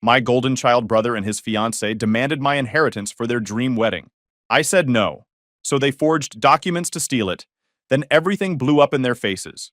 My golden child brother and his fiancée demanded my inheritance for their dream wedding. I said no, so they forged documents to steal it. Then everything blew up in their faces.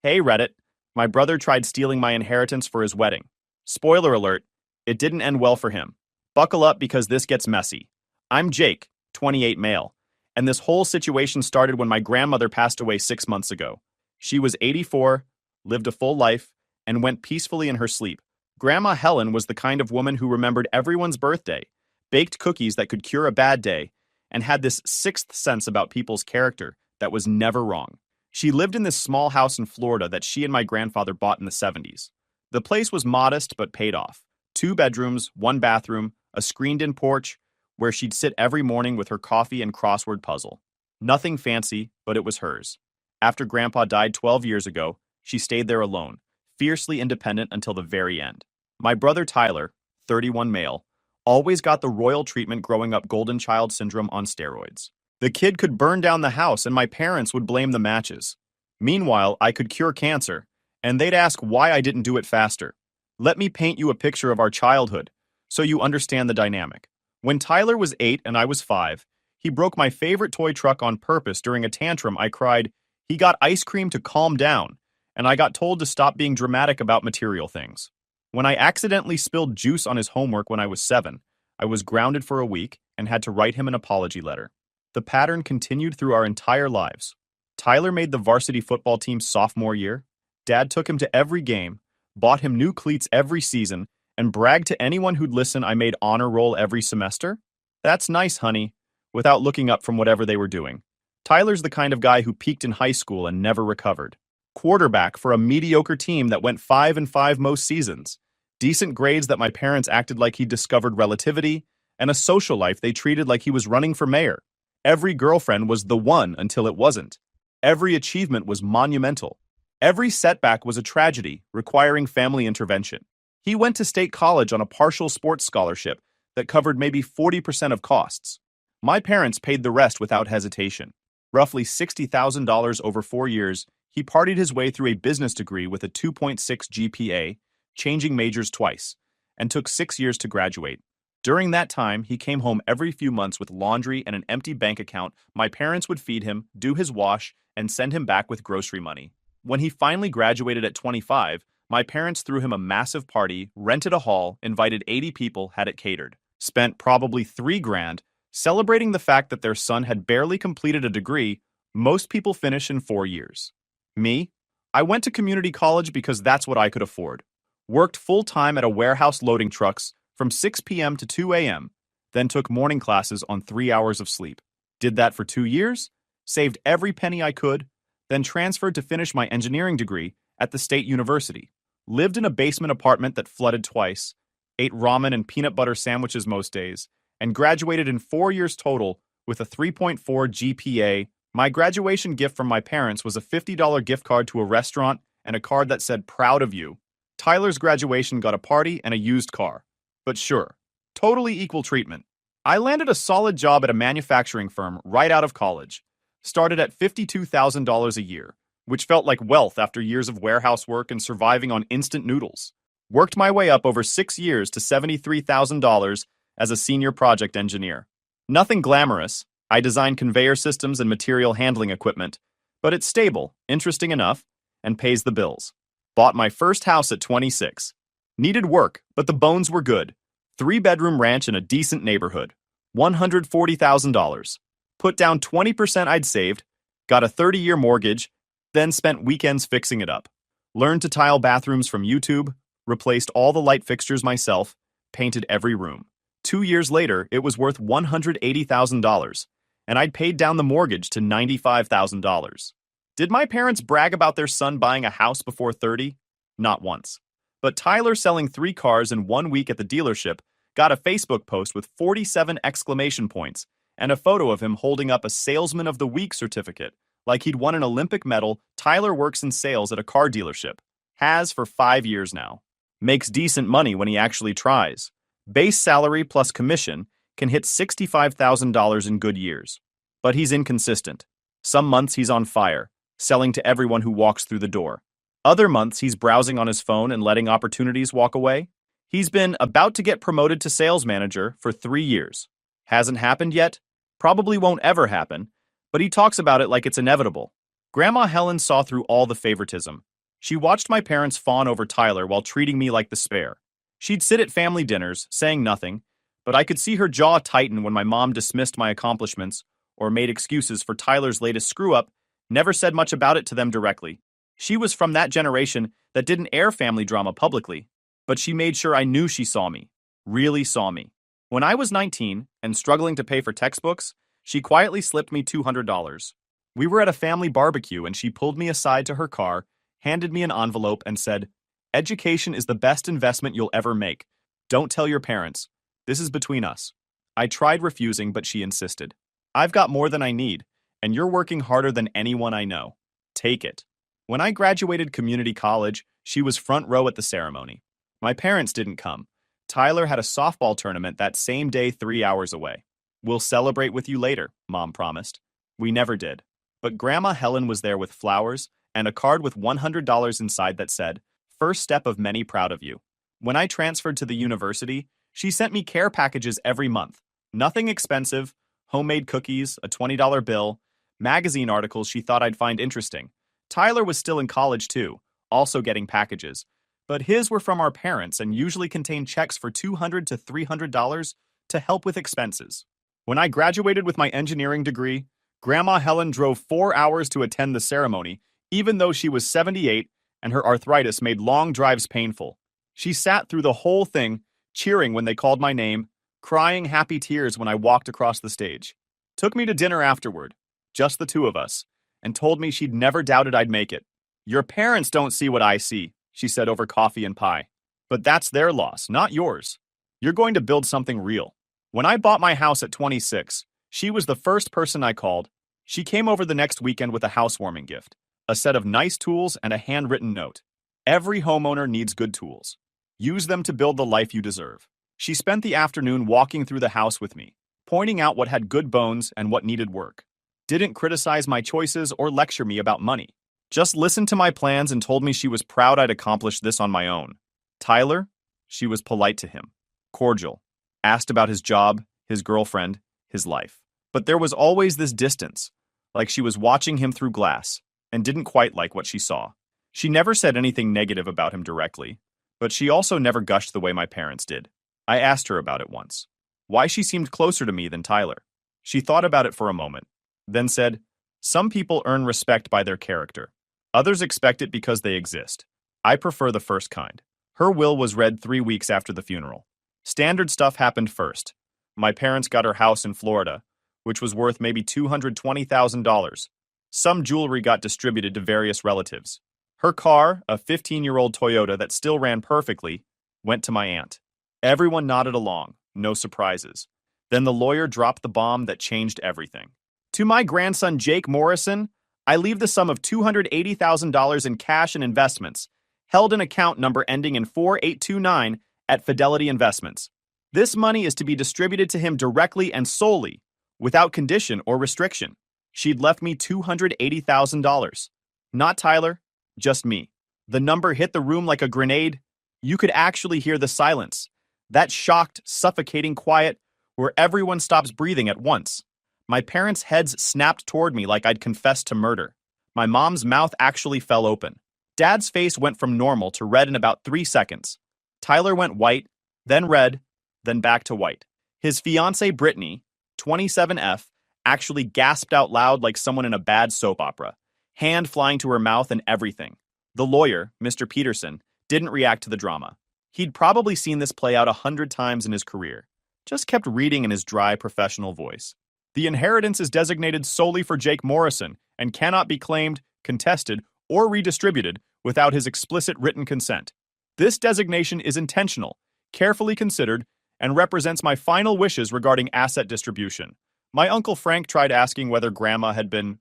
Hey Reddit, my brother tried stealing my inheritance for his wedding. Spoiler alert, it didn't end well for him. Buckle up because this gets messy. I'm Jake, 28 male, and this whole situation started when my grandmother passed away 6 months ago. She was 84, lived a full life, and went peacefully in her sleep. Grandma Helen was the kind of woman who remembered everyone's birthday, baked cookies that could cure a bad day, and had this sixth sense about people's character that was never wrong. She lived in this small house in Florida that she and my grandfather bought in the 70s. The place was modest but paid off. 2 bedrooms, 1 bathroom, a screened-in porch, where she'd sit every morning with her coffee and crossword puzzle. Nothing fancy, but it was hers. After Grandpa died 12 years ago, she stayed there alone, fiercely independent until the very end. My brother Tyler, 31 male, always got the royal treatment growing up golden child syndrome on steroids. The kid could burn down the house and my parents would blame the matches. Meanwhile, I could cure cancer, and they'd ask why I didn't do it faster. Let me paint you a picture of our childhood, so you understand the dynamic. When Tyler was 8 and I was 5, he broke my favorite toy truck on purpose during a tantrum. I cried, he got ice cream to calm down, and I got told to stop being dramatic about material things. When I accidentally spilled juice on his homework when I was 7, I was grounded for a week and had to write him an apology letter. The pattern continued through our entire lives. Tyler made the varsity football team sophomore year. Dad took him to every game, bought him new cleats every season, and bragged to anyone who'd listen I made honor roll every semester. That's nice, honey, without looking up from whatever they were doing. Tyler's the kind of guy who peaked in high school and never recovered. Quarterback for a mediocre team that went 5-5 most seasons. Decent grades that my parents acted like he discovered relativity, and a social life they treated like he was running for mayor. Every girlfriend was the one until it wasn't. Every achievement was monumental. Every setback was a tragedy requiring family intervention. He went to state college on a partial sports scholarship that covered maybe 40% of costs. My parents paid the rest without hesitation. Roughly $60,000 over 4 years, he partied his way through a business degree with a 2.6 GPA, changing majors twice, and took 6 years to graduate. During that time, he came home every few months with laundry and an empty bank account. My parents would feed him, do his wash, and send him back with grocery money. When he finally graduated at 25, my parents threw him a massive party, rented a hall, invited 80 people, had it catered. Spent probably $3,000 celebrating the fact that their son had barely completed a degree most people finish in 4 years. Me? I went to community college because that's what I could afford. Worked full-time at a warehouse loading trucks from 6 p.m. to 2 a.m., then took morning classes on 3 hours of sleep. Did that for 2 years, saved every penny I could, then transferred to finish my engineering degree at the state university. Lived in a basement apartment that flooded twice, ate ramen and peanut butter sandwiches most days, and graduated in 4 years total with a 3.4 GPA. My graduation gift from my parents was a $50 gift card to a restaurant and a card that said, "Proud of you." Tyler's graduation got a party and a used car. But sure, totally equal treatment. I landed a solid job at a manufacturing firm right out of college. Started at $52,000 a year, which felt like wealth after years of warehouse work and surviving on instant noodles. Worked my way up over 6 years to $73,000 as a senior project engineer. Nothing glamorous. I design conveyor systems and material handling equipment, but it's stable, interesting enough, and pays the bills. Bought my first house at 26. Needed work, but the bones were good. 3-bedroom ranch in a decent neighborhood. $140,000. Put down 20% I'd saved, got a 30-year mortgage, then spent weekends fixing it up. Learned to tile bathrooms from YouTube, replaced all the light fixtures myself, painted every room. 2 years later, it was worth $180,000, and I'd paid down the mortgage to $95,000. Did my parents brag about their son buying a house before 30? Not once. But Tyler selling 3 cars in 1 week at the dealership got a Facebook post with 47 exclamation points and a photo of him holding up a Salesman of the Week certificate. Like he'd won an Olympic medal. Tyler works in sales at a car dealership. Has for 5 years now. Makes decent money when he actually tries. Base salary plus commission can hit $65,000 in good years. But he's inconsistent. Some months he's on fire, selling to everyone who walks through the door. Other months he's browsing on his phone and letting opportunities walk away. He's been about to get promoted to sales manager for 3 years. Hasn't happened yet, probably won't ever happen, but he talks about it like it's inevitable. Grandma Helen saw through all the favoritism. She watched my parents fawn over Tyler while treating me like the spare. She'd sit at family dinners, saying nothing, but I could see her jaw tighten when my mom dismissed my accomplishments or made excuses for Tyler's latest screw-up, never said much about it to them directly. She was from that generation that didn't air family drama publicly, but she made sure I knew she saw me, really saw me. When I was 19 and struggling to pay for textbooks, she quietly slipped me $200. We were at a family barbecue and she pulled me aside to her car, handed me an envelope and said, "Education is the best investment you'll ever make. Don't tell your parents. This is between us." I tried refusing, but she insisted. "I've got more than I need, and you're working harder than anyone I know. Take it." When I graduated community college, she was front row at the ceremony. My parents didn't come. Tyler had a softball tournament that same day 3 hours away. "We'll celebrate with you later," Mom promised. We never did. But Grandma Helen was there with flowers and a card with $100 inside that said, "First step of many, proud of you." When I transferred to the university, she sent me care packages every month. Nothing expensive, homemade cookies, a $20 bill, magazine articles she thought I'd find interesting. Tyler was still in college too, also getting packages. But his were from our parents and usually contained checks for $200 to $300 to help with expenses. When I graduated with my engineering degree, Grandma Helen drove 4 hours to attend the ceremony, even though she was 78 and her arthritis made long drives painful. She sat through the whole thing, cheering when they called my name, crying happy tears when I walked across the stage. Took me to dinner afterward, just the two of us, and told me she'd never doubted I'd make it. "Your parents don't see what I see," she said over coffee and pie. "But that's their loss, not yours. You're going to build something real." When I bought my house at 26, she was the first person I called. She came over the next weekend with a housewarming gift, a set of nice tools and a handwritten note. "Every homeowner needs good tools. Use them to build the life you deserve." She spent the afternoon walking through the house with me, pointing out what had good bones and what needed work. Didn't criticize my choices or lecture me about money. Just listened to my plans and told me she was proud I'd accomplished this on my own. Tyler? She was polite to him, cordial, asked about his job, his girlfriend, his life. But there was always this distance, like she was watching him through glass, and didn't quite like what she saw. She never said anything negative about him directly, but she also never gushed the way my parents did. I asked her about it once, why she seemed closer to me than Tyler. She thought about it for a moment, then said, "Some people earn respect by their character. Others expect it because they exist. I prefer the first kind." Her will was read 3 weeks after the funeral. Standard stuff happened first. My parents got her house in Florida, which was worth maybe $220,000. Some jewelry got distributed to various relatives. Her car, a 15-year-old Toyota that still ran perfectly, went to my aunt. Everyone nodded along, no surprises. Then the lawyer dropped the bomb that changed everything. "To my grandson Jake Morrison, I leave the sum of $280,000 in cash and investments, held in account number ending in 4829 at Fidelity Investments. This money is to be distributed to him directly and solely, without condition or restriction." She'd left me $280,000. Not Tyler, just me. The number hit the room like a grenade. You could actually hear the silence, that shocked, suffocating quiet where everyone stops breathing at once. My parents' heads snapped toward me like I'd confessed to murder. My mom's mouth actually fell open. Dad's face went from normal to red in about 3 seconds. Tyler went white, then red, then back to white. His fiancée, Brittany, 27F, actually gasped out loud like someone in a bad soap opera, hand flying to her mouth and everything. The lawyer, Mr. Peterson, didn't react to the drama. He'd probably seen this play out 100 times in his career, just kept reading in his dry, professional voice. "The inheritance is designated solely for Jake Morrison and cannot be claimed, contested, or redistributed without his explicit written consent. This designation is intentional, carefully considered, and represents my final wishes regarding asset distribution." My Uncle Frank tried asking whether Grandma had been,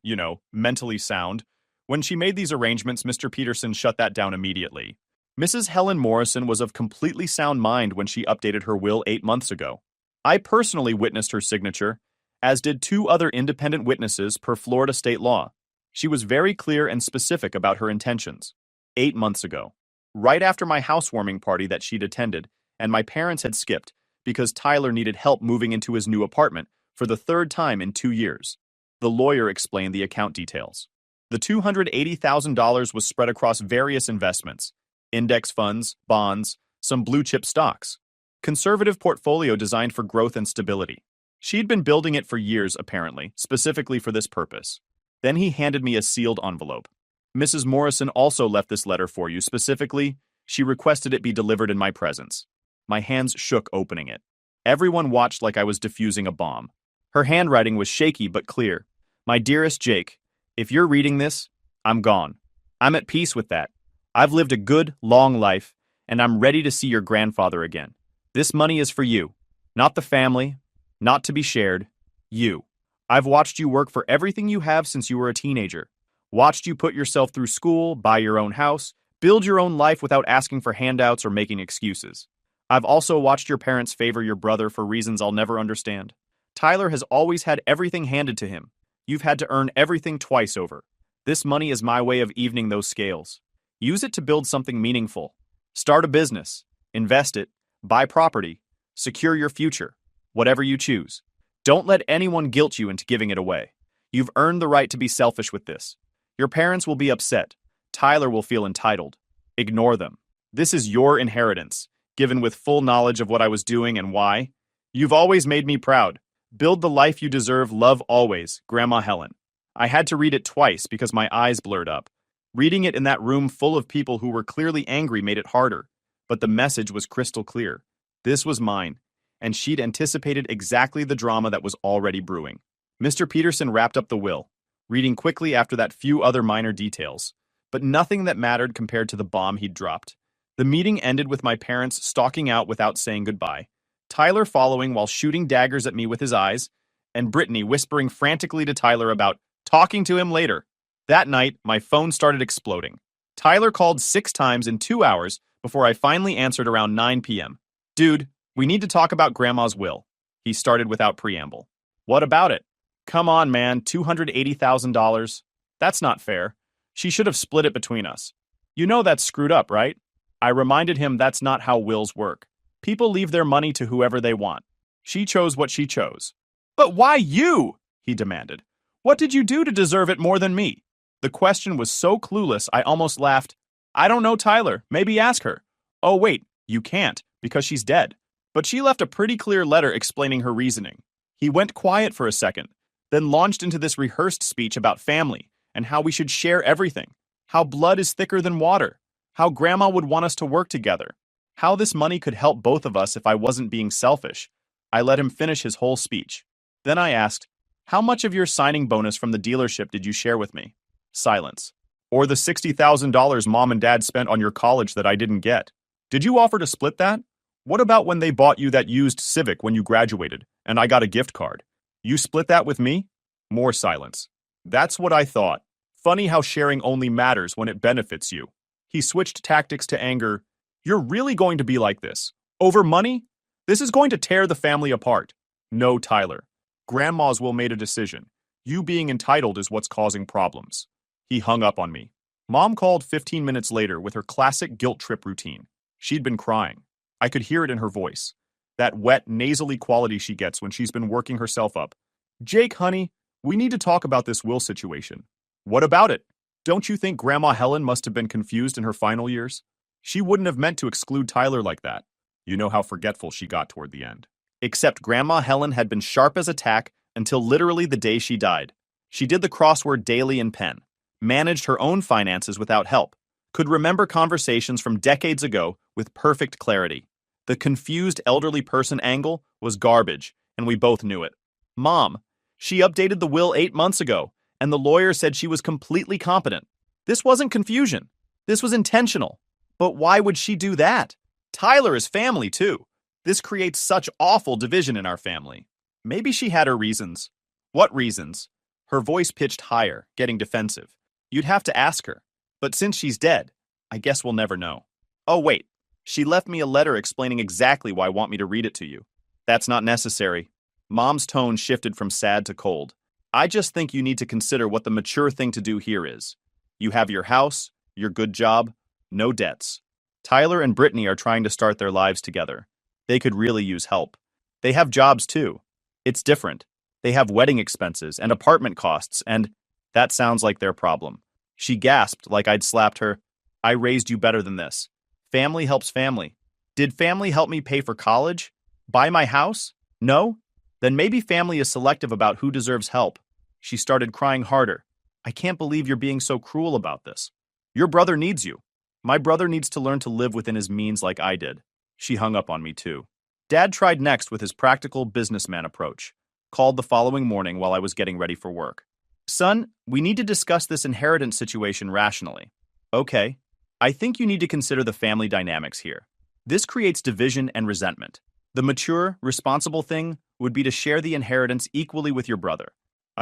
mentally sound. When she made these arrangements, Mr. Peterson shut that down immediately. Mrs. Helen Morrison was of completely sound mind when she updated her will 8 months ago. I personally witnessed her signature, as did 2 other independent witnesses per Florida state law. She was very clear and specific about her intentions. 8 months ago, right after my housewarming party that she'd attended, and my parents had skipped because Tyler needed help moving into his new apartment for the third time in 2 years. The lawyer explained the account details. The $280,000 was spread across various investments, index funds, bonds, some blue-chip stocks. Conservative portfolio designed for growth and stability. She'd been building it for years, apparently, specifically for this purpose. Then he handed me a sealed envelope. Mrs. Morrison also left this letter for you. Specifically, she requested it be delivered in my presence. My hands shook opening it. Everyone watched like I was defusing a bomb. Her handwriting was shaky but clear. My dearest Jake, if you're reading this, I'm gone. I'm at peace with that. I've lived a good, long life, and I'm ready to see your grandfather again. This money is for you, not the family, not to be shared. You. I've watched you work for everything you have since you were a teenager. Watched you put yourself through school, buy your own house, build your own life without asking for handouts or making excuses. I've also watched your parents favor your brother for reasons I'll never understand. Tyler has always had everything handed to him. You've had to earn everything twice over. This money is my way of evening those scales. Use it to build something meaningful. Start a business. Invest it. Buy property. Secure your future. Whatever you choose. Don't let anyone guilt you into giving it away. You've earned the right to be selfish with this. Your parents will be upset. Tyler will feel entitled. Ignore them. This is your inheritance, given with full knowledge of what I was doing and why. You've always made me proud. Build the life you deserve. Love always, Grandma Helen. I had to read it twice because my eyes blurred up. Reading it in that room full of people who were clearly angry made it harder, but the message was crystal clear. This was mine, and she'd anticipated exactly the drama that was already brewing. Mr. Peterson wrapped up the will, reading quickly after that few other minor details, but nothing that mattered compared to the bomb he'd dropped. The meeting ended with my parents stalking out without saying goodbye, Tyler following while shooting daggers at me with his eyes, and Brittany whispering frantically to Tyler about talking to him later. That night, my phone started exploding. Tyler called 6 times in 2 hours before I finally answered around 9 p.m. Dude, we need to talk about Grandma's will. He started without preamble. What about it? Come on, man, $280,000. That's not fair. She should have split it between us. You know that's screwed up, right? I reminded him that's not how wills work. People leave their money to whoever they want. She chose what she chose. But why you? He demanded. What did you do to deserve it more than me? The question was so clueless I almost laughed. I don't know, Tyler. Maybe ask her. Oh, wait, you can't, because she's dead. But she left a pretty clear letter explaining her reasoning. He went quiet for a second, then launched into this rehearsed speech about family and how we should share everything, how blood is thicker than water, how Grandma would want us to work together, how this money could help both of us if I wasn't being selfish. I let him finish his whole speech. Then I asked, how much of your signing bonus from the dealership did you share with me? Silence. Or the $60,000 Mom and Dad spent on your college that I didn't get. Did you offer to split that? What about when they bought you that used Civic when you graduated, and I got a gift card? You split that with me? More silence. That's what I thought. Funny how sharing only matters when it benefits you. He switched tactics to anger. You're really going to be like this? Over money? This is going to tear the family apart. No, Tyler. Grandma's will made a decision. You being entitled is what's causing problems. He hung up on me. Mom called 15 minutes later with her classic guilt trip routine. She'd been crying. I could hear it in her voice. That wet, nasally quality she gets when she's been working herself up. Jake, honey, we need to talk about this will situation. What about it? Don't you think Grandma Helen must have been confused in her final years? She wouldn't have meant to exclude Tyler like that. You know how forgetful she got toward the end. Except Grandma Helen had been sharp as a tack until literally the day she died. She did the crossword daily in pen, managed her own finances without help, could remember conversations from decades ago with perfect clarity. The confused elderly person angle was garbage, and we both knew it. Mom, she updated the will 8 months ago, and the lawyer said she was completely competent. This wasn't confusion. This was intentional. But why would she do that? Tyler is family, too. This creates such awful division in our family. Maybe she had her reasons. What reasons? Her voice pitched higher, getting defensive. You'd have to ask her. But since she's dead, I guess we'll never know. Oh, wait. She left me a letter explaining exactly why I want me to read it to you. That's not necessary. Mom's tone shifted from sad to cold. I just think you need to consider what the mature thing to do here is. You have your house, your good job, no debts. Tyler and Brittany are trying to start their lives together. They could really use help. They have jobs too. It's different. They have wedding expenses and apartment costs, and that sounds like their problem. She gasped like I'd slapped her. I raised you better than this. Family helps family. Did family help me pay for college? Buy my house? No? Then maybe family is selective about who deserves help. She started crying harder. I can't believe you're being so cruel about this. Your brother needs you. My brother needs to learn to live within his means like I did. She hung up on me too. Dad tried next with his practical businessman approach. Called the following morning while I was getting ready for work. Son, we need to discuss this inheritance situation rationally. Okay. I think you need to consider the family dynamics here. This creates division and resentment. The mature, responsible thing would be to share the inheritance equally with your brother.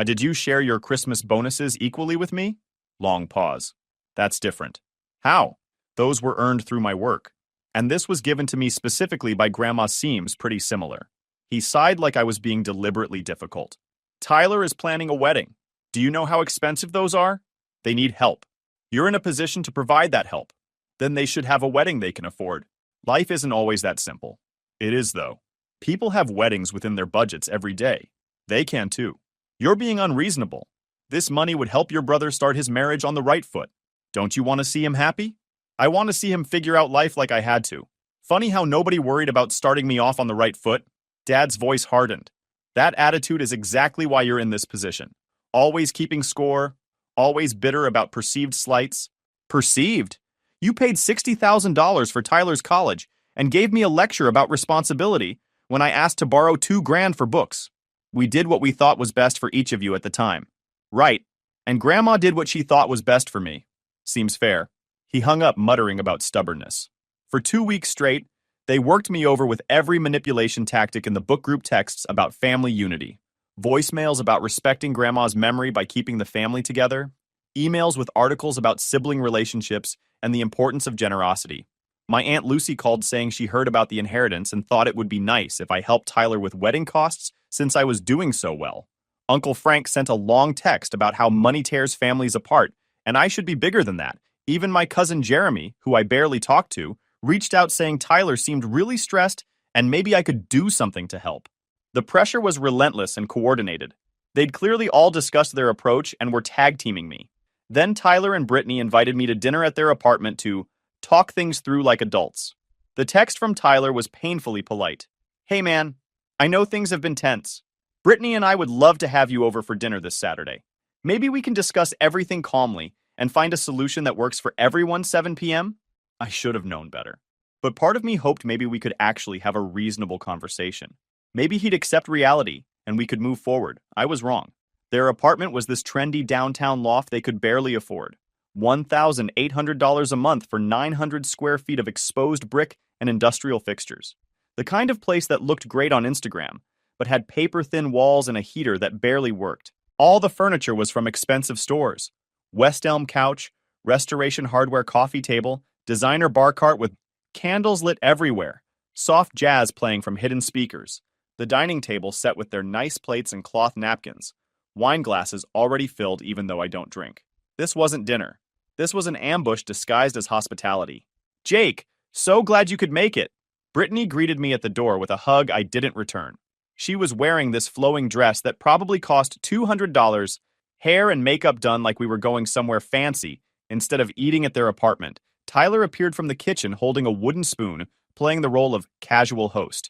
Did you share your Christmas bonuses equally with me? Long pause. That's different. How? Those were earned through my work. And this was given to me specifically by Grandma seems pretty similar. He sighed like I was being deliberately difficult. Tyler is planning a wedding. Do you know how expensive those are? They need help. You're in a position to provide that help. Then they should have a wedding they can afford. Life isn't always that simple. It is, though. People have weddings within their budgets every day. They can too. You're being unreasonable. This money would help your brother start his marriage on the right foot. Don't you want to see him happy? I want to see him figure out life like I had to. Funny how nobody worried about starting me off on the right foot. Dad's voice hardened. That attitude is exactly why you're in this position. Always keeping score, always bitter about perceived slights. Perceived? You paid $60,000 for Tyler's college and gave me a lecture about responsibility when I asked to borrow $2,000 for books. We did what we thought was best for each of you at the time. Right. And Grandma did what she thought was best for me. Seems fair. He hung up muttering about stubbornness. For 2 weeks straight, they worked me over with every manipulation tactic in the book group texts about family unity. Voicemails about respecting Grandma's memory by keeping the family together. Emails with articles about sibling relationships and the importance of generosity. My Aunt Lucy called saying she heard about the inheritance and thought it would be nice if I helped Tyler with wedding costs since I was doing so well. Uncle Frank sent a long text about how money tears families apart, and I should be bigger than that. Even my cousin Jeremy, who I barely talked to, reached out saying Tyler seemed really stressed and maybe I could do something to help. The pressure was relentless and coordinated. They'd clearly all discussed their approach and were tag-teaming me. Then Tyler and Brittany invited me to dinner at their apartment to talk things through like adults. The text from Tyler was painfully polite. Hey man, I know things have been tense. Brittany and I would love to have you over for dinner this Saturday. Maybe we can discuss everything calmly and find a solution that works for everyone 7 p.m.? I should have known better. But part of me hoped maybe we could actually have a reasonable conversation. Maybe he'd accept reality and we could move forward. I was wrong. Their apartment was this trendy downtown loft they could barely afford. $1,800 a month for 900 square feet of exposed brick and industrial fixtures. The kind of place that looked great on Instagram, but had paper-thin walls and a heater that barely worked. All the furniture was from expensive stores. West Elm couch, Restoration Hardware coffee table, designer bar cart with candles lit everywhere, soft jazz playing from hidden speakers, the dining table set with their nice plates and cloth napkins, wine glasses already filled even though I don't drink. This wasn't dinner. This was an ambush disguised as hospitality. Jake, so glad you could make it. Brittany greeted me at the door with a hug I didn't return. She was wearing this flowing dress that probably cost $200, hair and makeup done like we were going somewhere fancy instead of eating at their apartment. Tyler appeared from the kitchen holding a wooden spoon, playing the role of casual host.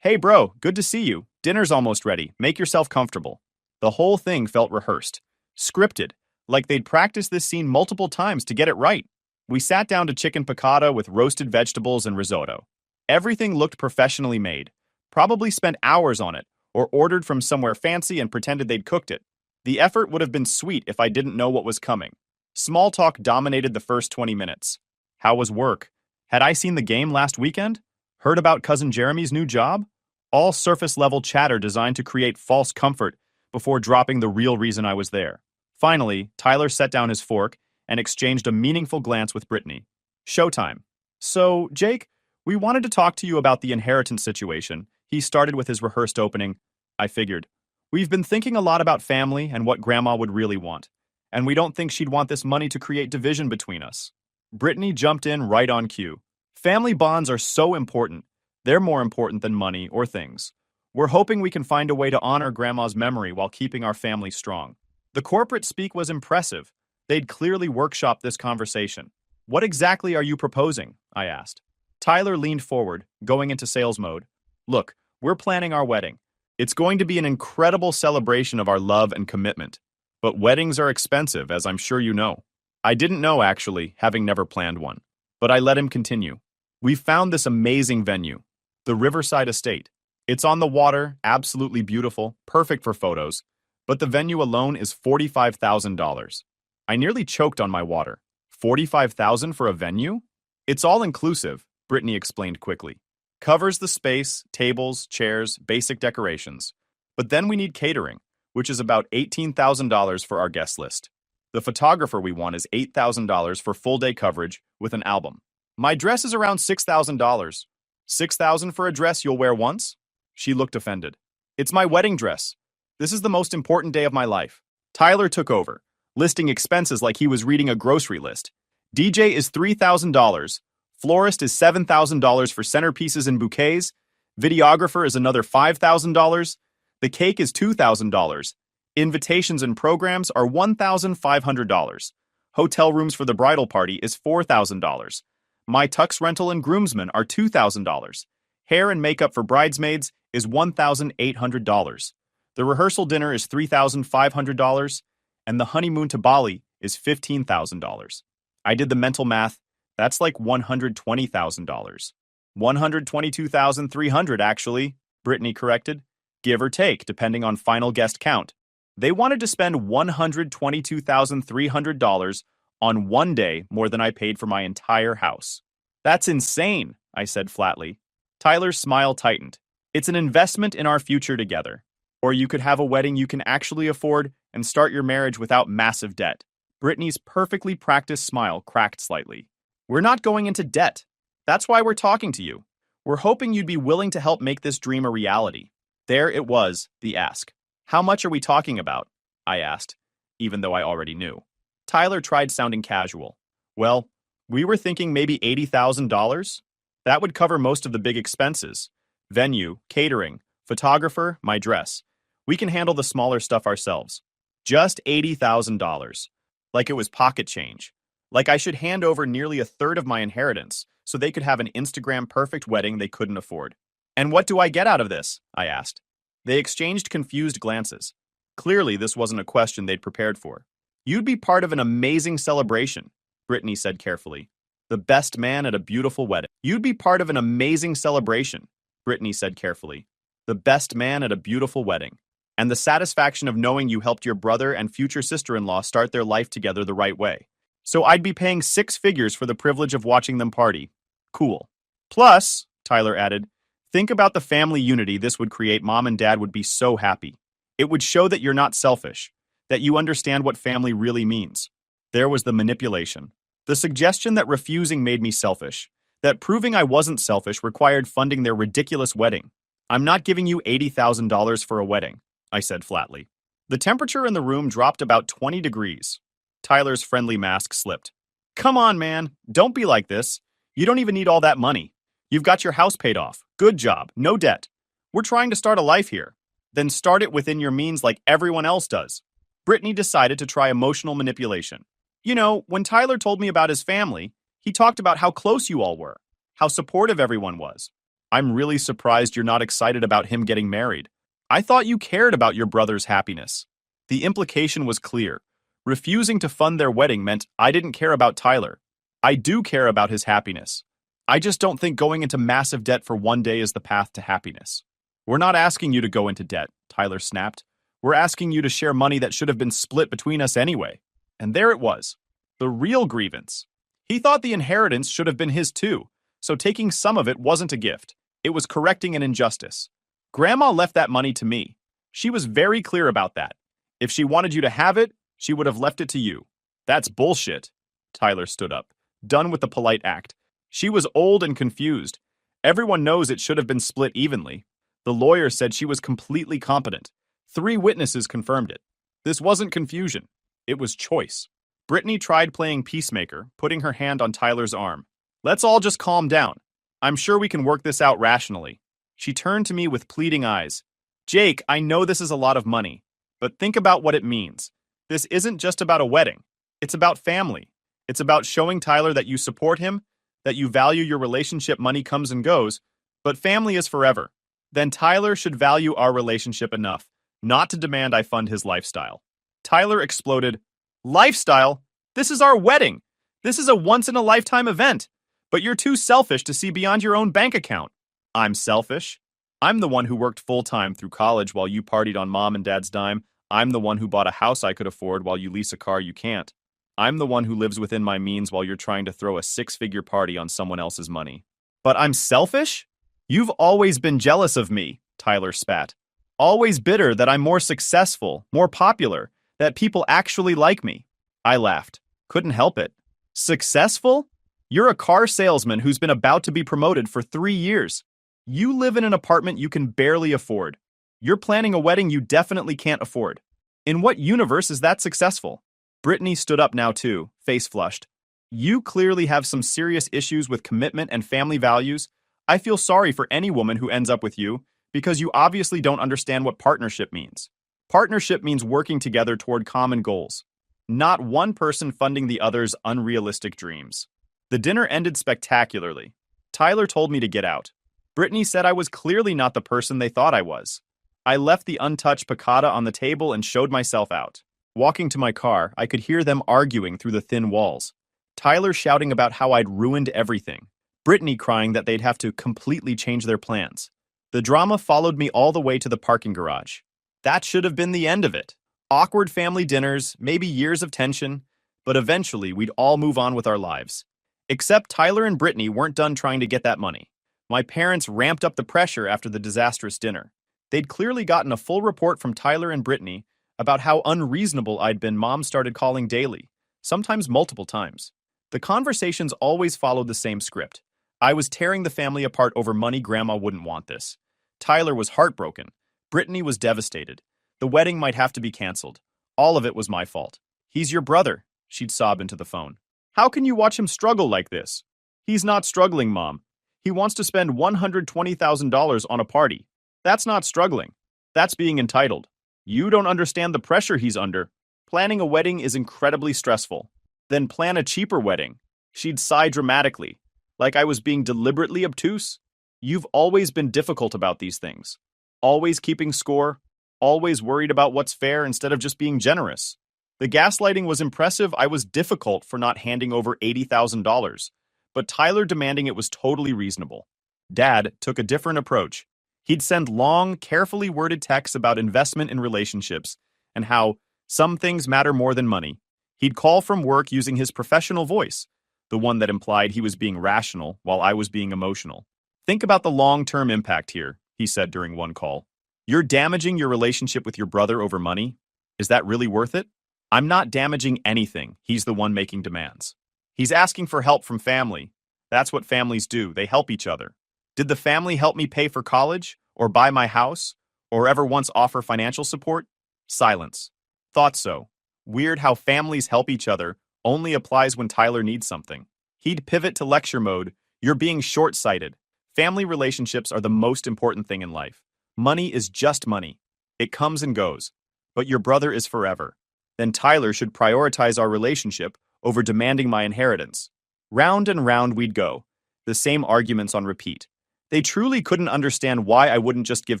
Hey bro, good to see you. Dinner's almost ready. Make yourself comfortable. The whole thing felt rehearsed, scripted, like they'd practiced this scene multiple times to get it right. We sat down to chicken piccata with roasted vegetables and risotto. Everything looked professionally made. Probably spent hours on it, or ordered from somewhere fancy and pretended they'd cooked it. The effort would have been sweet if I didn't know what was coming. Small talk dominated the first 20 minutes. How was work? Had I seen the game last weekend? Heard about cousin Jeremy's new job? All surface-level chatter designed to create false comfort before dropping the real reason I was there. Finally, Tyler set down his fork and exchanged a meaningful glance with Brittany. Showtime. So, Jake, we wanted to talk to you about the inheritance situation. He started with his rehearsed opening. I figured. We've been thinking a lot about family and what Grandma would really want. and we don't think she'd want this money to create division between us. Brittany jumped in right on cue. Family bonds are so important. They're more important than money or things. We're hoping we can find a way to honor Grandma's memory while keeping our family strong. The corporate speak was impressive. They'd clearly workshopped this conversation. What exactly are you proposing? I asked. Tyler leaned forward, going into sales mode. Look, we're planning our wedding. It's going to be an incredible celebration of our love and commitment. But weddings are expensive, as I'm sure you know. I didn't know, actually, having never planned one. But I let him continue. We found this amazing venue, the Riverside Estate. It's on the water, absolutely beautiful, perfect for photos. But the venue alone is $45,000. I nearly choked on my water. $45,000 for a venue? It's all inclusive, Brittany explained quickly. Covers the space, tables, chairs, basic decorations. But then we need catering, which is about $18,000 for our guest list. The photographer we want is $8,000 for full-day coverage with an album. My dress is around $6,000. $6,000 for a dress you'll wear once? She looked offended. It's my wedding dress. This is the most important day of my life. Tyler took over, listing expenses like he was reading a grocery list. DJ is $3,000. Florist is $7,000 for centerpieces and bouquets. Videographer is another $5,000. The cake is $2,000. Invitations and programs are $1,500. Hotel rooms for the bridal party is $4,000. My tux rental and groomsmen are $2,000. Hair and makeup for bridesmaids is $1,800. The rehearsal dinner is $3,500, and the honeymoon to Bali is $15,000. I did the mental math. That's like $120,000. $122,300 actually, Brittany corrected, give or take, depending on final guest count. They wanted to spend $122,300 on one day more than I paid for my entire house. That's insane, I said flatly. Tyler's smile tightened. It's an investment in our future together. Or you could have a wedding you can actually afford and start your marriage without massive debt. Brittany's perfectly practiced smile cracked slightly. We're not going into debt. That's why we're talking to you. We're hoping you'd be willing to help make this dream a reality. There it was, the ask. How much are we talking about? I asked, even though I already knew. Tyler tried sounding casual. Well, we were thinking maybe $80,000. That would cover most of the big expenses. Venue, catering, photographer, my dress. We can handle the smaller stuff ourselves. Just $80,000. Like it was pocket change. Like I should hand over nearly a third of my inheritance so they could have an Instagram-perfect wedding they couldn't afford. And what do I get out of this? I asked. They exchanged confused glances. Clearly, this wasn't a question they'd prepared for. You'd be part of an amazing celebration, Brittany said carefully. The best man at a beautiful wedding. You'd be part of an amazing celebration, Brittany said carefully. The best man at a beautiful wedding. And the satisfaction of knowing you helped your brother and future sister-in-law start their life together the right way. So I'd be paying 6 figures for the privilege of watching them party. Cool. Plus, Tyler added, think about the family unity this would create. Mom and Dad would be so happy. It would show that you're not selfish, that you understand what family really means. There was the manipulation. The suggestion that refusing made me selfish, that proving I wasn't selfish required funding their ridiculous wedding. I'm not giving you $80,000 for a wedding, I said flatly. The temperature in the room dropped about 20 degrees. Tyler's friendly mask slipped. Come on, man. Don't be like this. You don't even need all that money. You've got your house paid off. Good job. No debt. We're trying to start a life here. Then start it within your means like everyone else does. Brittany decided to try emotional manipulation. You know, when Tyler told me about his family, he talked about how close you all were, how supportive everyone was. I'm really surprised you're not excited about him getting married. I thought you cared about your brother's happiness. The implication was clear. Refusing to fund their wedding meant I didn't care about Tyler. I do care about his happiness. I just don't think going into massive debt for one day is the path to happiness. We're not asking you to go into debt, Tyler snapped. We're asking you to share money that should have been split between us anyway. And there it was. The real grievance. He thought the inheritance should have been his too, so taking some of it wasn't a gift. It was correcting an injustice. Grandma left that money to me. She was very clear about that. If she wanted you to have it, she would have left it to you. That's bullshit. Tyler stood up, done with the polite act. She was old and confused. Everyone knows it should have been split evenly. The lawyer said she was completely competent. 3 witnesses confirmed it. This wasn't confusion. It was choice. Brittany tried playing peacemaker, putting her hand on Tyler's arm. Let's all just calm down. I'm sure we can work this out rationally. She turned to me with pleading eyes. Jake, I know this is a lot of money, but think about what it means. This isn't just about a wedding. It's about family. It's about showing Tyler that you support him, that you value your relationship. Money comes and goes, but family is forever. Then Tyler should value our relationship enough not to demand I fund his lifestyle. Tyler exploded. Lifestyle? This is our wedding. This is a once-in-a-lifetime event. But you're too selfish to see beyond your own bank account. I'm selfish. I'm the one who worked full-time through college while you partied on mom and dad's dime. I'm the one who bought a house I could afford while you lease a car you can't. I'm the one who lives within my means while you're trying to throw a six-figure party on someone else's money. But I'm selfish? You've always been jealous of me, Tyler spat. Always bitter that I'm more successful, more popular, that people actually like me. I laughed. Couldn't help it. Successful? You're a car salesman who's been about to be promoted for 3 years. You live in an apartment you can barely afford. You're planning a wedding you definitely can't afford. In what universe is that successful? Brittany stood up now too, face flushed. You clearly have some serious issues with commitment and family values. I feel sorry for any woman who ends up with you, because you obviously don't understand what partnership means. Partnership means working together toward common goals, not one person funding the other's unrealistic dreams. The dinner ended spectacularly. Tyler told me to get out. Brittany said I was clearly not the person they thought I was. I left the untouched piccata on the table and showed myself out. Walking to my car, I could hear them arguing through the thin walls. Tyler shouting about how I'd ruined everything. Brittany crying that they'd have to completely change their plans. The drama followed me all the way to the parking garage. That should have been the end of it. Awkward family dinners, maybe years of tension, but eventually we'd all move on with our lives. Except Tyler and Brittany weren't done trying to get that money. My parents ramped up the pressure after the disastrous dinner. They'd clearly gotten a full report from Tyler and Brittany about how unreasonable I'd been. Mom started calling daily, sometimes multiple times. The conversations always followed the same script. I was tearing the family apart over money. Grandma wouldn't want this. Tyler was heartbroken. Brittany was devastated. The wedding might have to be canceled. All of it was my fault. He's your brother, she'd sob into the phone. How can you watch him struggle like this? He's not struggling, Mom. He wants to spend $120,000 on a party. That's not struggling. That's being entitled. You don't understand the pressure he's under. Planning a wedding is incredibly stressful. Then plan a cheaper wedding. She'd sigh dramatically, like I was being deliberately obtuse. You've always been difficult about these things. Always keeping score. Always worried about what's fair instead of just being generous. The gaslighting was impressive. I was difficult for not handing over $80,000. But Tyler demanding it was totally reasonable. Dad took a different approach. He'd send long, carefully worded texts about investment in relationships and how some things matter more than money. He'd call from work using his professional voice, the one that implied he was being rational while I was being emotional. Think about the long-term impact here, he said during one call. You're damaging your relationship with your brother over money? Is that really worth it? I'm not damaging anything. He's the one making demands. He's asking for help from family. That's what families do. They help each other. Did the family help me pay for college, or buy my house, or ever once offer financial support? Silence. Thought so. Weird how families help each other only applies when Tyler needs something. He'd pivot to lecture mode. You're being short-sighted. Family relationships are the most important thing in life. Money is just money. It comes and goes. But your brother is forever. Then Tyler should prioritize our relationship over demanding my inheritance. Round and round we'd go. The same arguments on repeat. They truly couldn't understand why I wouldn't just give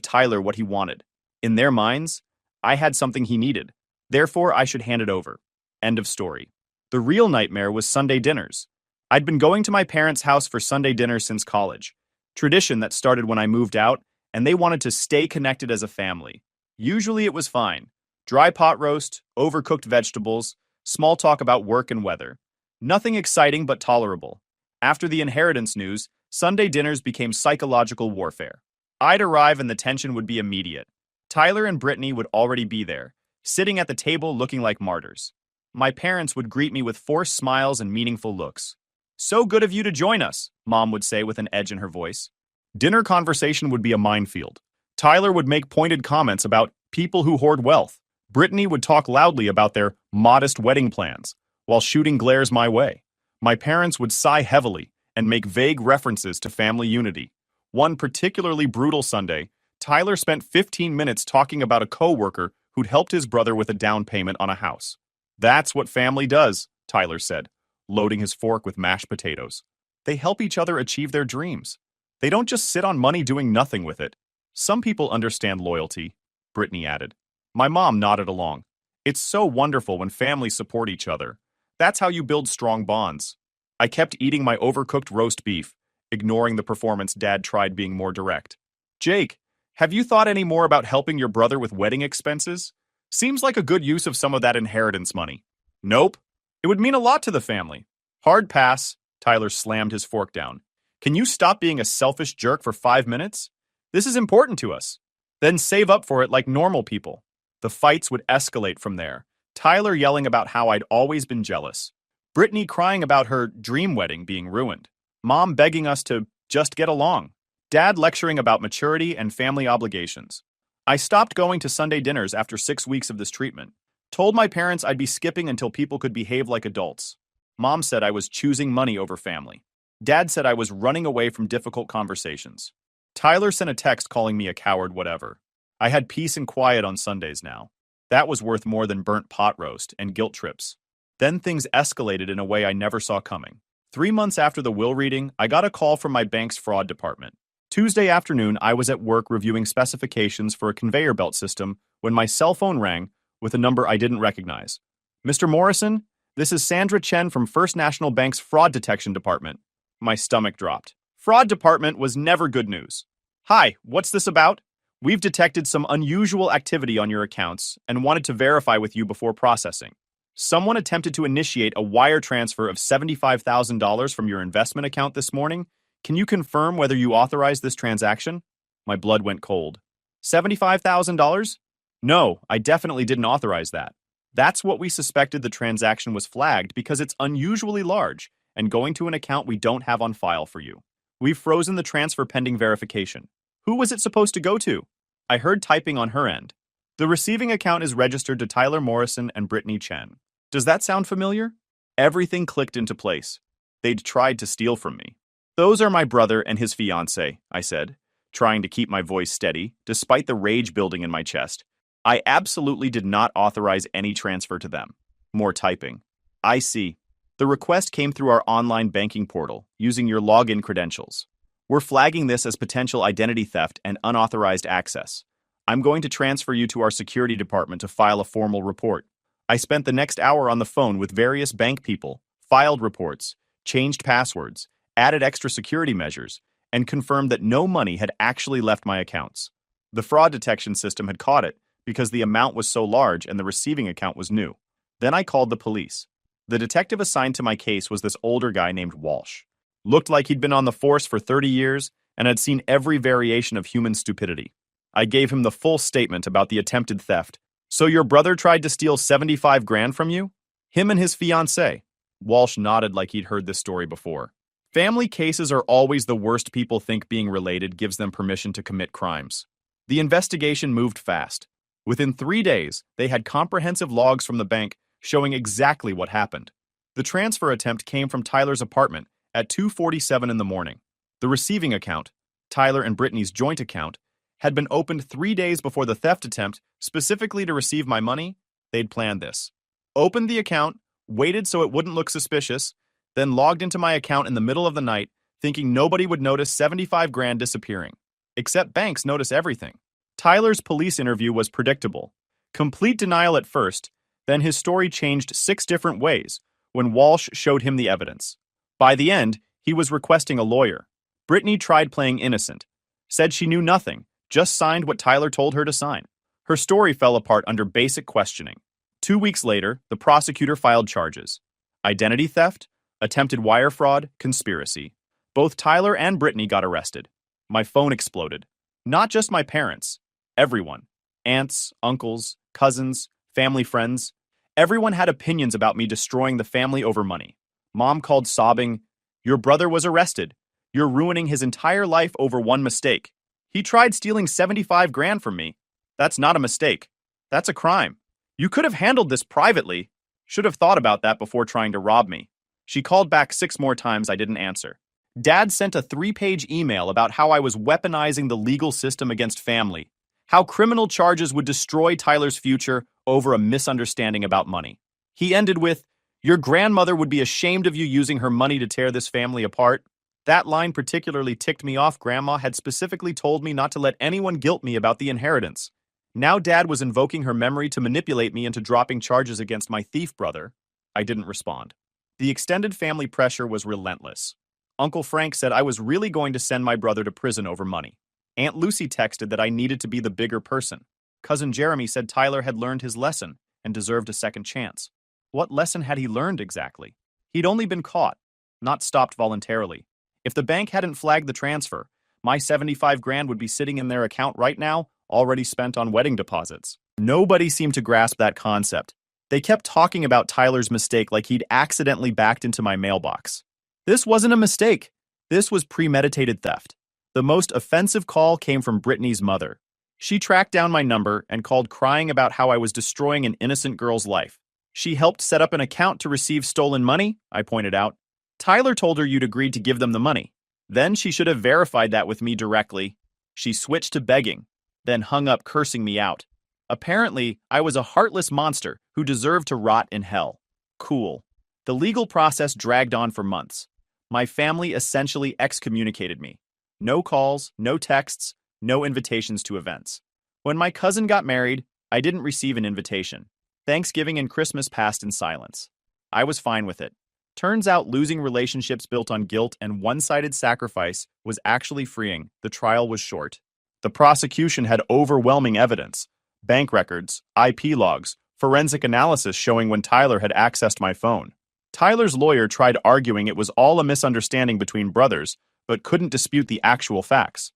Tyler what he wanted. In their minds, I had something he needed. Therefore, I should hand it over. End of story. The real nightmare was Sunday dinners. I'd been going to my parents' house for Sunday dinner since college. Tradition that started when I moved out, and they wanted to stay connected as a family. Usually it was fine. Dry pot roast, overcooked vegetables, small talk about work and weather. Nothing exciting but tolerable. After the inheritance news, Sunday dinners became psychological warfare. I'd arrive and the tension would be immediate. Tyler and Brittany would already be there, sitting at the table looking like martyrs. My parents would greet me with forced smiles and meaningful looks. So good of you to join us, Mom would say with an edge in her voice. Dinner conversation would be a minefield. Tyler would make pointed comments about people who hoard wealth, Brittany would talk loudly about their modest wedding plans while shooting glares my way. My parents would sigh heavily and make vague references to family unity. One particularly brutal Sunday, Tyler spent 15 minutes talking about a coworker who'd helped his brother with a down payment on a house. "That's what family does," Tyler said, loading his fork with mashed potatoes. "They help each other achieve their dreams. They don't just sit on money doing nothing with it." "Some people understand loyalty," Brittany added. My mom nodded along. "It's so wonderful when families support each other. That's how you build strong bonds." I kept eating my overcooked roast beef, ignoring the performance Dad tried being more direct. "Jake, have you thought any more about helping your brother with wedding expenses? Seems like a good use of some of that inheritance money." "Nope. It would mean a lot to the family." "Hard pass." Tyler slammed his fork down. "Can you stop being a selfish jerk for 5 minutes? This is important to us. Then save up for it like normal people." The fights would escalate from there. Tyler yelling about how I'd always been jealous. Brittany crying about her dream wedding being ruined. Mom begging us to just get along. Dad lecturing about maturity and family obligations. I stopped going to Sunday dinners after 6 weeks of this treatment. Told my parents I'd be skipping until people could behave like adults. Mom said I was choosing money over family. Dad said I was running away from difficult conversations. Tyler sent a text calling me a coward, whatever. I had peace and quiet on Sundays now. That was worth more than burnt pot roast and guilt trips. Then things escalated in a way I never saw coming. 3 months after the will reading, I got a call from my bank's fraud department. Tuesday afternoon, I was at work reviewing specifications for a conveyor belt system when my cell phone rang with a number I didn't recognize. "Mr. Morrison, this is Sandra Chen from First National Bank's Fraud Detection Department." My stomach dropped. Fraud department was never good news. "Hi, what's this about? We've detected some unusual activity on your accounts and wanted to verify with you before processing. Someone attempted to initiate a wire transfer of $75,000 from your investment account this morning. Can you confirm whether you authorized this transaction?" My blood went cold. $75,000? No, I definitely didn't authorize that. That's what we suspected. The transaction was flagged because it's unusually large and going to an account we don't have on file for you. We've frozen the transfer pending verification. Who was it supposed to go to? I heard typing on her end. The receiving account is registered to Tyler Morrison and Brittany Chen. Does that sound familiar? Everything clicked into place. They'd tried to steal from me. "Those are my brother and his fiancée," I said, trying to keep my voice steady, despite the rage building in my chest. "I absolutely did not authorize any transfer to them." More typing. "I see. The request came through our online banking portal, using your login credentials. We're flagging this as potential identity theft and unauthorized access. I'm going to transfer you to our security department to file a formal report." I spent the next hour on the phone with various bank people, filed reports, changed passwords, added extra security measures, and confirmed that no money had actually left my accounts. The fraud detection system had caught it because the amount was so large and the receiving account was new. Then I called the police. The detective assigned to my case was this older guy named Walsh. Looked like he'd been on the force for 30 years and had seen every variation of human stupidity. I gave him the full statement about the attempted theft. "So your brother tried to steal 75 grand from you?" "Him and his fiancée." Walsh nodded like he'd heard this story before. Family cases are always the worst. People think being related gives them permission to commit crimes. The investigation moved fast. Within 3 days, they had comprehensive logs from the bank showing exactly what happened. The transfer attempt came from Tyler's apartment at 2:47 in the morning. The receiving account, Tyler and Brittany's joint account, had been opened 3 days before the theft attempt specifically to receive my money. They'd planned this. Opened the account, waited so it wouldn't look suspicious, then logged into my account in the middle of the night, thinking nobody would notice 75 grand disappearing. Except banks notice everything. Tyler's police interview was predictable. Complete denial at first, then his story changed 6 different ways when Walsh showed him the evidence. By the end, he was requesting a lawyer. Brittany tried playing innocent, said she knew nothing, just signed what Tyler told her to sign. Her story fell apart under basic questioning. 2 weeks later, the prosecutor filed charges. Identity theft, attempted wire fraud, conspiracy. Both Tyler and Brittany got arrested. My phone exploded. Not just my parents. Everyone. Aunts, uncles, cousins, family friends. Everyone had opinions about me destroying the family over money. Mom called sobbing, "Your brother was arrested. You're ruining his entire life over one mistake. He tried stealing 75 grand from me. That's not a mistake. That's a crime. You could have handled this privately. Should have thought about that before trying to rob me. She called back 6 more times. I didn't answer. Dad sent a 3-page email about how I was weaponizing the legal system against family, how criminal charges would destroy Tyler's future over a misunderstanding about money. He ended with, "Your grandmother would be ashamed of you using her money to tear this family apart." That line particularly ticked me off. Grandma had specifically told me not to let anyone guilt me about the inheritance. Now Dad was invoking her memory to manipulate me into dropping charges against my thief brother. I didn't respond. The extended family pressure was relentless. Uncle Frank said I was really going to send my brother to prison over money. Aunt Lucy texted that I needed to be the bigger person. Cousin Jeremy said Tyler had learned his lesson and deserved a second chance. What lesson had he learned exactly? He'd only been caught, not stopped voluntarily. If the bank hadn't flagged the transfer, my 75 grand would be sitting in their account right now, already spent on wedding deposits. Nobody seemed to grasp that concept. They kept talking about Tyler's mistake like he'd accidentally backed into my mailbox. This wasn't a mistake. This was premeditated theft. The most offensive call came from Brittany's mother. She tracked down my number and called crying about how I was destroying an innocent girl's life. She helped set up an account to receive stolen money, I pointed out. Tyler told her you'd agreed to give them the money. Then she should have verified that with me directly. She switched to begging, then hung up cursing me out. Apparently, I was a heartless monster who deserved to rot in hell. Cool. The legal process dragged on for months. My family essentially excommunicated me. No calls, no texts, no invitations to events. When my cousin got married, I didn't receive an invitation. Thanksgiving and Christmas passed in silence. I was fine with it. Turns out losing relationships built on guilt and one-sided sacrifice was actually freeing. The trial was short. The prosecution had overwhelming evidence. Bank records, IP logs, forensic analysis showing when Tyler had accessed my phone. Tyler's lawyer tried arguing it was all a misunderstanding between brothers, but couldn't dispute the actual facts.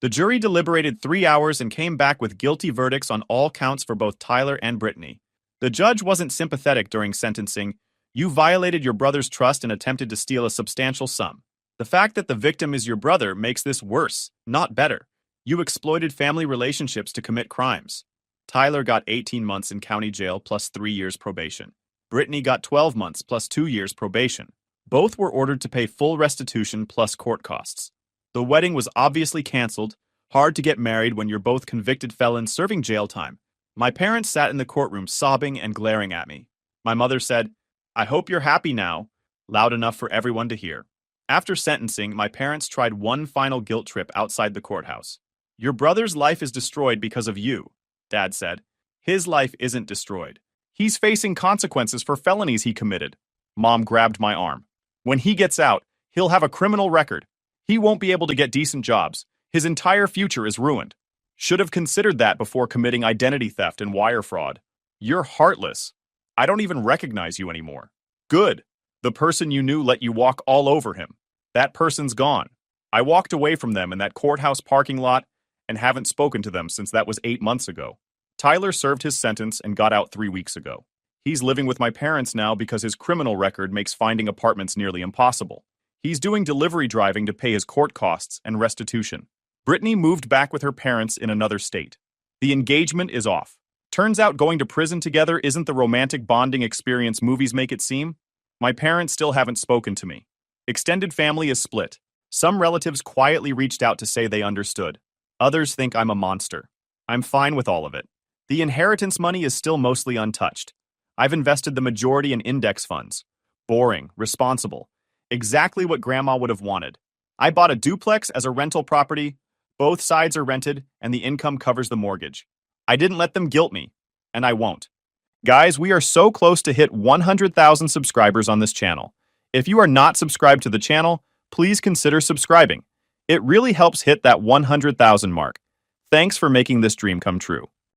The jury deliberated 3 hours and came back with guilty verdicts on all counts for both Tyler and Brittany. The judge wasn't sympathetic during sentencing. You violated your brother's trust and attempted to steal a substantial sum. The fact that the victim is your brother makes this worse, not better. You exploited family relationships to commit crimes. Tyler got 18 months in county jail plus 3 years probation. Brittany got 12 months plus 2 years probation. Both were ordered to pay full restitution plus court costs. The wedding was obviously canceled. Hard to get married when you're both convicted felons serving jail time. My parents sat in the courtroom sobbing and glaring at me. My mother said, "I hope you're happy now," loud enough for everyone to hear. After sentencing, my parents tried one final guilt trip outside the courthouse. "Your brother's life is destroyed because of you," Dad said. "His life isn't destroyed. He's facing consequences for felonies he committed." Mom grabbed my arm. "When he gets out, he'll have a criminal record. He won't be able to get decent jobs. His entire future is ruined. Should have considered that before committing identity theft and wire fraud. You're heartless. I don't even recognize you anymore." "Good. The person you knew let you walk all over him. That person's gone. I walked away from them in that courthouse parking lot and haven't spoken to them since that was 8 months ago. Tyler served his sentence and got out 3 weeks ago. He's living with my parents now because his criminal record makes finding apartments nearly impossible. He's doing delivery driving to pay his court costs and restitution. Brittany moved back with her parents in another state. The engagement is off. Turns out going to prison together isn't the romantic bonding experience movies make it seem. My parents still haven't spoken to me. Extended family is split. Some relatives quietly reached out to say they understood. Others think I'm a monster. I'm fine with all of it. The inheritance money is still mostly untouched. I've invested the majority in index funds. Boring, responsible. Exactly what Grandma would have wanted. I bought a duplex as a rental property. Both sides are rented, and the income covers the mortgage. I didn't let them guilt me, and I won't. Guys, we are so close to hit 100,000 subscribers on this channel. If you are not subscribed to the channel, please consider subscribing. It really helps hit that 100,000 mark. Thanks for making this dream come true.